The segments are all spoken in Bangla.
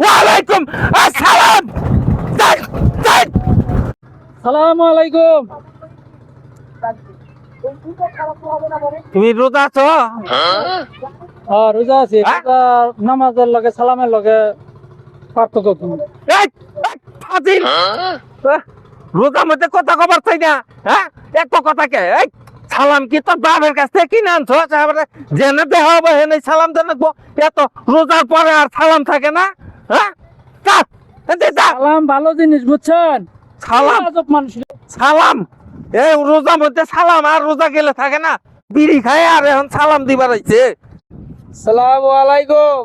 ওয়ালাইকুম আসসালাম। সালাম আলাইকুম। তুমি রোজা আছো? রোজা আছি। রোজা নামাজের লগে সালামের লগে পার্থক্য কি? এই, এই, ফাজিল। রোজার মধ্যে কথা কবার চাই না, হ্যাঁ? এত কথা কে? এই সালাম কি তোর বাবার কাছ থেকে কিনে আনছো? জেনে দেওয়া হবে হেনে সালাম জানাবো। এত রোজার পরে আর সালাম থাকে না, হ্যাঁ? যা, এতে যা। সালাম ভালো জিনিস বুঝছেন? সালাম আজব মানুষ। সালাম এই রোজার মধ্যে সালাম আর রোজা গেলে থাকে না। বিড়ি খায় আর এখন সালাম দিবার আইছে। সালাম আলাইকুম।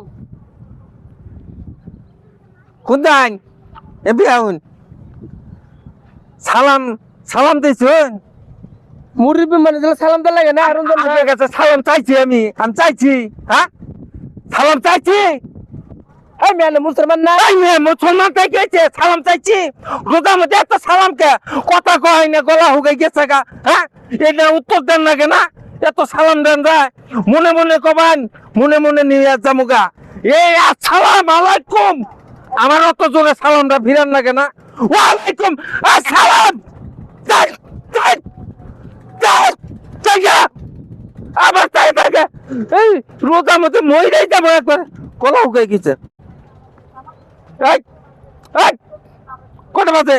কোন দান এ বিয়াউন সালাম সালাম দিছুন? মুরব্বি মানে দিলে সালাম তো লাগে না? আর আপনার কাছে সালাম চাইছি, আমি চাইছি, হ্যাঁ সালাম চাইছি। এই মেয়ে মুসলমান না? এই মেয়ে মুসলমান তাই গেছে সালাম চাইছি? রোজার মধ্যে একটা সালাম কে কথা কয় না, গলা হুকে গেছে গা, হ্যাঁ? এটা উত্তর দেন না কেনা? এত সালাম দেন যায় মনে মনে কবান, মনে মনে নিয়ে যামুগা। এই আসসালাম আলাইকুম, আমার অত জোরে সালামটা ভিড়ান লাগে না? ওয়ালাইকুম আসসালাম। যাই যাই যাই যাই গা। আবার তাই থাকে এই রোজার মধ্যে মহিলাই যাবো একবার, গলা হুকে গেছে। এই এই কটা বাজে?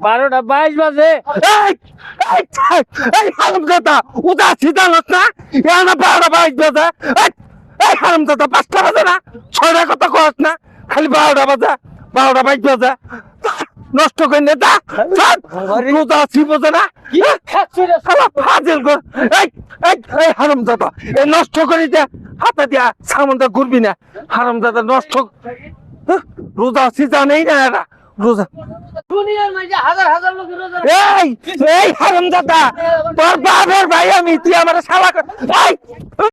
12টা 22 বাজে। এই এই এই হারামজাদা উদাসী জানত না? এনা 12টা 22 বাজে। এই হারামজাদা 5টা বাজে না? 6টা কথা কস না, খালি 12টা বাজে, 12টা 22 বাজে। নষ্ট করে নে দা উদাসী বোঝে না? শালা ফাজিল কর। এই এই এই হারামজাদা এই নষ্ট করে দে, হাতে দিয়া সামনটা ঘুরবি না। হারামজাদা নষ্ট রোজা আছি জানেই না এরা রোজা। দুনিয়ার মাঝে হাজার হাজার লোক রোজা। এই এই হারামজাদা তোর বাপের ভাই আমি, তুই আমার শালা এই